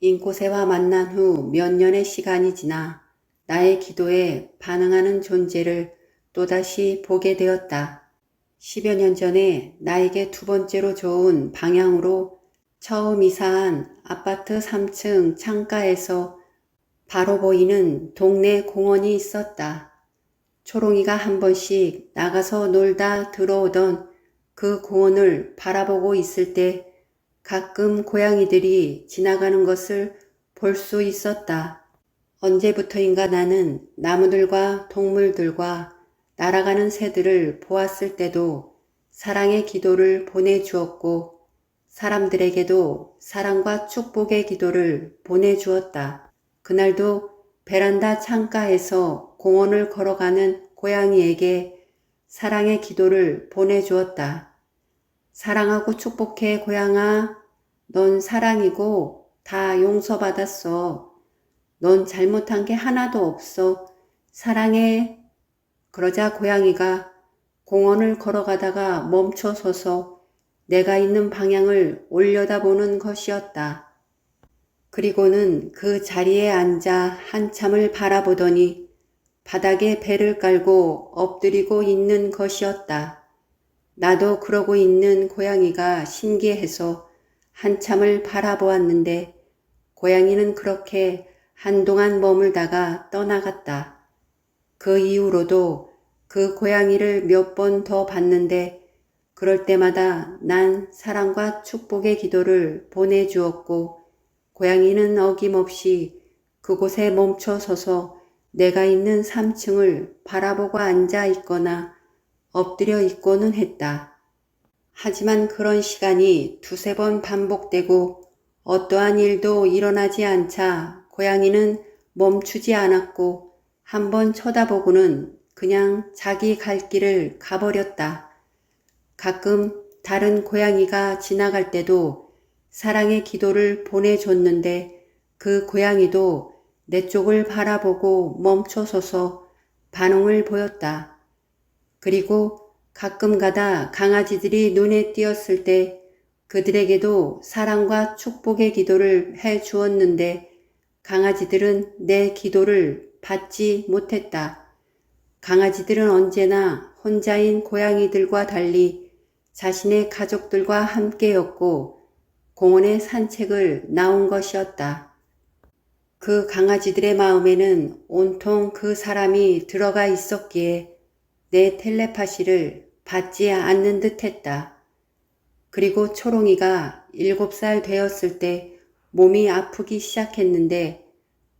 인코세와 만난 후 몇 년의 시간이 지나 나의 기도에 반응하는 존재를 또다시 보게 되었다. 10여 년 전에 나에게 두 번째로 좋은 방향으로 처음 이사한 아파트 3층 창가에서 바로 보이는 동네 공원이 있었다. 초롱이가 한 번씩 나가서 놀다 들어오던 그 공원을 바라보고 있을 때 가끔 고양이들이 지나가는 것을 볼 수 있었다. 언제부터인가 나는 나무들과 동물들과 날아가는 새들을 보았을 때도 사랑의 기도를 보내주었고 사람들에게도 사랑과 축복의 기도를 보내주었다. 그날도 베란다 창가에서 공원을 걸어가는 고양이에게 사랑의 기도를 보내주었다. 사랑하고 축복해 고양아. 넌 사랑이고 다 용서받았어. 넌 잘못한 게 하나도 없어. 사랑해. 그러자 고양이가 공원을 걸어가다가 멈춰서서 내가 있는 방향을 올려다보는 것이었다. 그리고는 그 자리에 앉아 한참을 바라보더니 바닥에 배를 깔고 엎드리고 있는 것이었다. 나도 그러고 있는 고양이가 신기해서 한참을 바라보았는데 고양이는 그렇게 한동안 머물다가 떠나갔다. 그 이후로도 그 고양이를 몇 번 더 봤는데 그럴 때마다 난 사랑과 축복의 기도를 보내주었고 고양이는 어김없이 그곳에 멈춰서서 내가 있는 3층을 바라보고 앉아 있거나 엎드려 있고는 했다. 하지만 그런 시간이 두세 번 반복되고 어떠한 일도 일어나지 않자 고양이는 멈추지 않았고 한번 쳐다보고는 그냥 자기 갈 길을 가버렸다. 가끔 다른 고양이가 지나갈 때도 사랑의 기도를 보내줬는데 그 고양이도 내 쪽을 바라보고 멈춰서서 반응을 보였다. 그리고 가끔 가다 강아지들이 눈에 띄었을 때 그들에게도 사랑과 축복의 기도를 해 주었는데 강아지들은 내 기도를 받지 못했다. 강아지들은 언제나 혼자인 고양이들과 달리 자신의 가족들과 함께였고 공원에 산책을 나온 것이었다. 그 강아지들의 마음에는 온통 그 사람이 들어가 있었기에 내 텔레파시를 받지 않는 듯 했다. 그리고 초롱이가 7살 되었을 때 몸이 아프기 시작했는데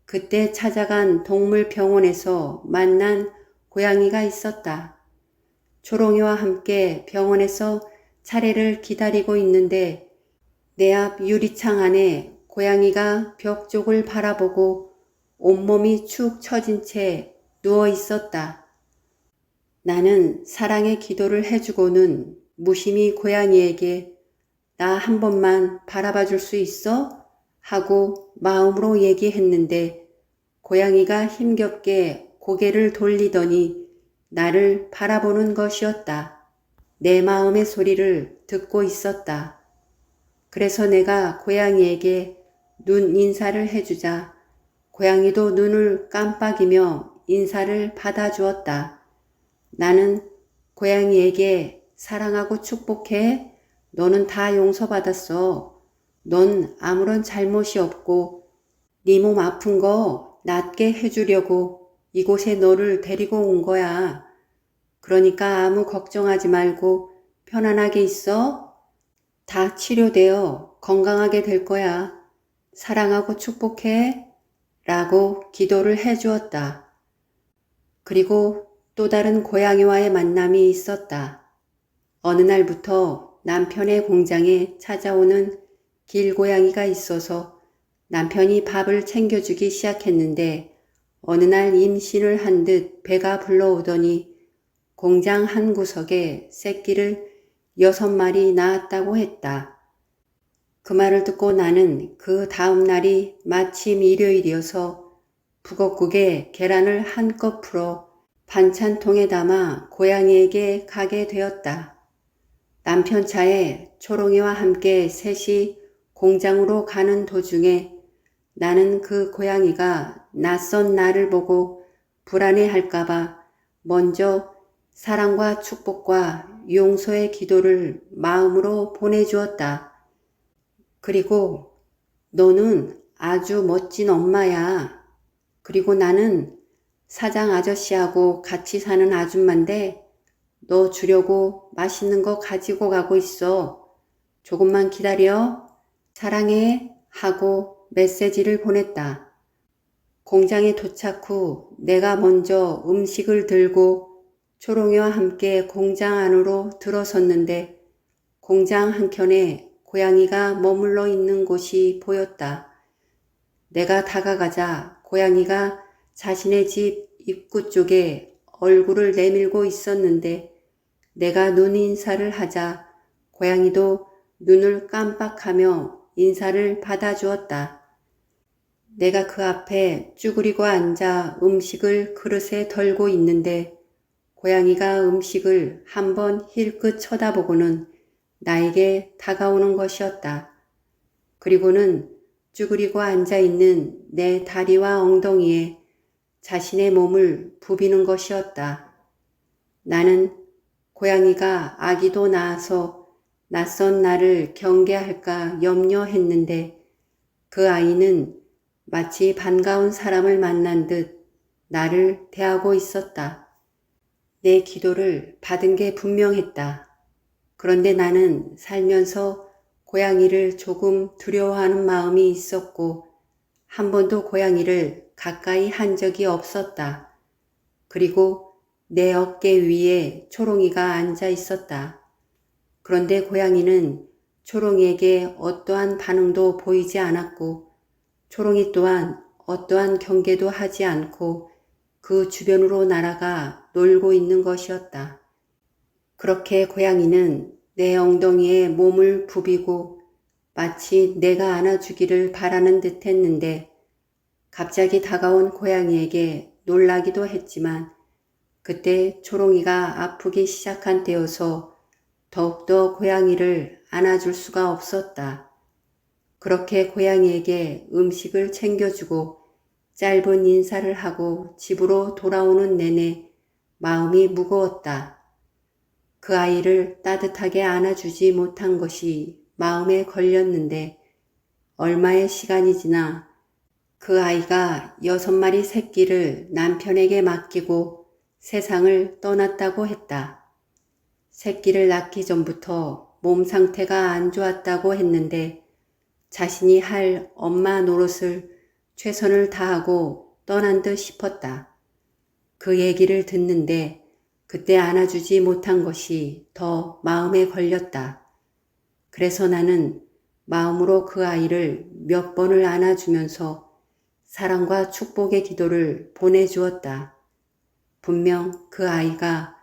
그때 찾아간 동물병원에서 만난 고양이가 있었다. 초롱이와 함께 병원에서 차례를 기다리고 있는데 내 앞 유리창 안에 고양이가 벽 쪽을 바라보고 온몸이 축 처진 채 누워 있었다. 나는 사랑의 기도를 해주고는 무심히 고양이에게 나 한 번만 바라봐 줄 수 있어? 하고 마음으로 얘기했는데 고양이가 힘겹게 고개를 돌리더니 나를 바라보는 것이었다. 내 마음의 소리를 듣고 있었다. 그래서 내가 고양이에게 눈 인사를 해주자 고양이도 눈을 깜빡이며 인사를 받아주었다. 나는 고양이에게 사랑하고 축복해. 너는 다 용서받았어. 넌 아무런 잘못이 없고 네 몸 아픈 거 낫게 해주려고 이곳에 너를 데리고 온 거야. 그러니까 아무 걱정하지 말고 편안하게 있어. 다 치료되어 건강하게 될 거야. 사랑하고 축복해. 라고 기도를 해주었다. 그리고 또 다른 고양이와의 만남이 있었다. 어느 날부터 남편의 공장에 찾아오는 길고양이가 있어서 남편이 밥을 챙겨주기 시작했는데 어느 날 임신을 한 듯 배가 불러오더니 공장 한 구석에 새끼를 6마리 낳았다고 했다. 그 말을 듣고 나는 그 다음 날이 마침 일요일이어서 북엇국에 계란을 한껏 풀어 반찬통에 담아 고양이에게 가게 되었다. 남편 차에 초롱이와 함께 셋이 공장으로 가는 도중에 나는 그 고양이가 낯선 나를 보고 불안해할까봐 먼저 사랑과 축복과 용서의 기도를 마음으로 보내주었다. 그리고 너는 아주 멋진 엄마야. 그리고 나는 사장 아저씨하고 같이 사는 아줌마인데 너 주려고 맛있는 거 가지고 가고 있어. 조금만 기다려. 사랑해. 하고 메시지를 보냈다. 공장에 도착 후 내가 먼저 음식을 들고 초롱이와 함께 공장 안으로 들어섰는데 공장 한켠에 고양이가 머물러 있는 곳이 보였다. 내가 다가가자 고양이가 자신의 집 입구 쪽에 얼굴을 내밀고 있었는데 내가 눈 인사를 하자 고양이도 눈을 깜빡하며 인사를 받아주었다. 내가 그 앞에 쭈그리고 앉아 음식을 그릇에 덜고 있는데 고양이가 음식을 한번 힐끗 쳐다보고는 나에게 다가오는 것이었다. 그리고는 쭈그리고 앉아있는 내 다리와 엉덩이에 자신의 몸을 부비는 것이었다. 나는 고양이가 아기도 낳아서 낯선 나를 경계할까 염려했는데 그 아이는 마치 반가운 사람을 만난 듯 나를 대하고 있었다. 내 기도를 받은 게 분명했다. 그런데 나는 살면서 고양이를 조금 두려워하는 마음이 있었고 한 번도 고양이를 가까이 한 적이 없었다. 그리고 내 어깨 위에 초롱이가 앉아 있었다. 그런데 고양이는 초롱이에게 어떠한 반응도 보이지 않았고 초롱이 또한 어떠한 경계도 하지 않고 그 주변으로 날아가 놀고 있는 것이었다. 그렇게 고양이는 내 엉덩이에 몸을 부비고 마치 내가 안아주기를 바라는 듯 했는데 갑자기 다가온 고양이에게 놀라기도 했지만 그때 초롱이가 아프기 시작한 때여서 더욱더 고양이를 안아줄 수가 없었다. 그렇게 고양이에게 음식을 챙겨주고 짧은 인사를 하고 집으로 돌아오는 내내 마음이 무거웠다. 그 아이를 따뜻하게 안아주지 못한 것이 마음에 걸렸는데 얼마의 시간이 지나 그 아이가 6마리 새끼를 남편에게 맡기고 세상을 떠났다고 했다. 새끼를 낳기 전부터 몸 상태가 안 좋았다고 했는데 자신이 할 엄마 노릇을 최선을 다하고 떠난 듯 싶었다. 그 얘기를 듣는데 그때 안아주지 못한 것이 더 마음에 걸렸다. 그래서 나는 마음으로 그 아이를 몇 번을 안아주면서 사랑과 축복의 기도를 보내주었다. 분명 그 아이가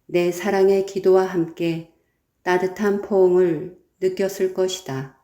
내 사랑의 기도와 함께 따뜻한 포옹을 느꼈을 것이다.